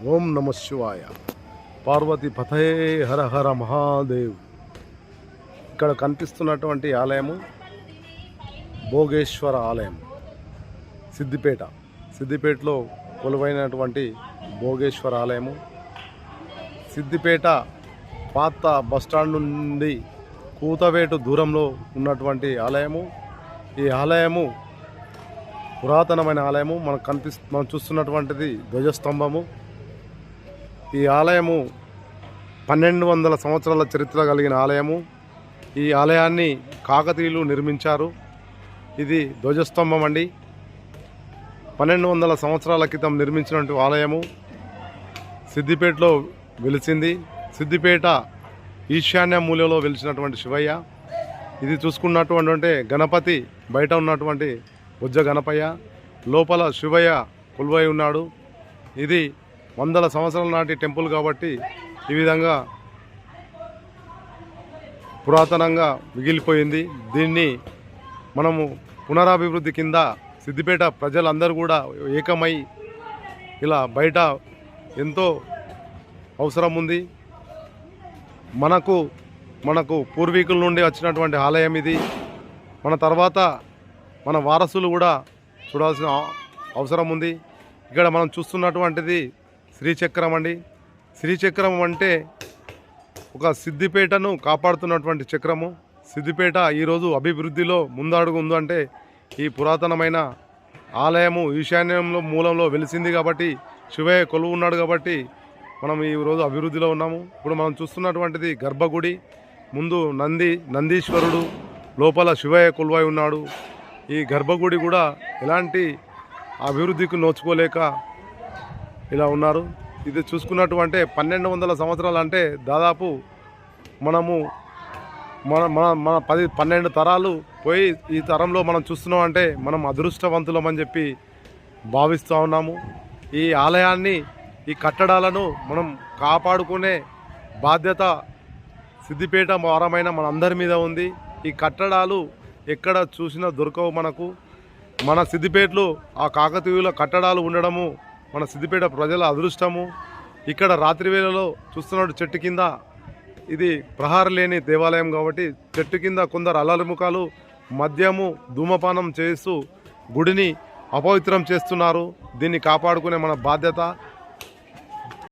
ఓం నమ శివాయ. పార్వతి పతయే హర హర మహాదేవ్. ఇక్కడ కనిపిస్తున్నటువంటి ఆలయము భోగేశ్వర ఆలయం, సిద్దిపేటలో కొలువైనటువంటి భోగేశ్వర ఆలయము. సిద్దిపేట పాత బస్టాండ్ నుండి కూతవేటు దూరంలో ఉన్నటువంటి ఆలయము. ఈ ఆలయము పురాతనమైన ఆలయము. మనం చూస్తున్నటువంటిది ధ్వజస్తంభము. ఈ ఆలయము 1200 సంవత్సరాల చరిత్ర కలిగిన ఆలయము. ఈ ఆలయాన్ని కాకతీయులు నిర్మించారు. ఇది ధ్వజస్తంభం అండి. 1200 సంవత్సరాల క్రితం నిర్మించినటువంటి ఆలయము సిద్దిపేటలో వెలిసింది. సిద్దిపేట ఈశాన్య మూలలో వెలిసినటువంటి శివయ్య. ఇది చూసుకున్నటువంటి గణపతి బయట ఉన్నటువంటి బుజ్జ గణపయ్య, లోపల శివయ్య కొలువై ఉన్నాడు. ఇది 100 సంవత్సరాల నాటి టెంపుల్ కాబట్టి ఈ విధంగా పురాతనంగా మిగిలిపోయింది. దీన్ని మనము పునరాభివృద్ధి కింద సిద్దిపేట ప్రజలందరూ కూడా ఏకమై ఇలా బయట ఎంతో అవసరం ఉంది. మనకు పూర్వీకుల నుండి వచ్చినటువంటి ఆలయం ఇది. మన తర్వాత మన వారసులు కూడా చూడాల్సిన అవసరం ఉంది. ఇక్కడ మనం చూస్తున్నటువంటిది శ్రీచక్రం అండి. శ్రీచక్రం అంటే ఒక సిద్దిపేటను కాపాడుతున్నటువంటి చక్రము. సిద్దిపేట ఈరోజు అభివృద్ధిలో ముందడుగు ఉందంటే ఈ పురాతనమైన ఆలయము ఈశాన్యంలో మూలంలో వెలిసింది కాబట్టి, శివయ్య కొలువు ఉన్నాడు కాబట్టి మనం ఈరోజు అభివృద్ధిలో ఉన్నాము. ఇప్పుడు మనం చూస్తున్నటువంటిది గర్భగుడి. ముందు నందీశ్వరుడు, లోపల శివయ్య కొలువై ఉన్నాడు. ఈ గర్భగుడి కూడా ఎలాంటి అభివృద్ధికి నోచుకోలేక ఇలా ఉన్నారు. ఇది చూసుకున్నటువంటి 1200 సంవత్సరాలు అంటే దాదాపు మనము మన 10-12 తరాలు పోయి ఈ తరంలో మనం చూస్తున్నాం అంటే మనం అదృష్టవంతులమని చెప్పి భావిస్తూ ఉన్నాము. ఈ ఆలయాన్ని, ఈ కట్టడాలను మనం కాపాడుకునే బాధ్యత సిద్దిపేట వారమైన మనందరి మీద ఉంది. ఈ కట్టడాలు ఎక్కడ చూసినా దొరకవు మనకు. మన సిద్దిపేటలో ఆ కాకతీయుల కట్టడాలు ఉండడము మన సిద్దిపేట ప్రజల అదృష్టము. ఇక్కడ రాత్రి వేళలో చూస్తున్నట్టు చెట్టు కింద, ఇది ప్రహార లేని దేవాలయం కాబట్టి చెట్టు కింద కొందరు అల్లరిముఖాలు మద్యము ధూమపానం చేస్తూ గుడిని అపవిత్రం చేస్తున్నారు. దీన్ని కాపాడుకునే మన బాధ్యత.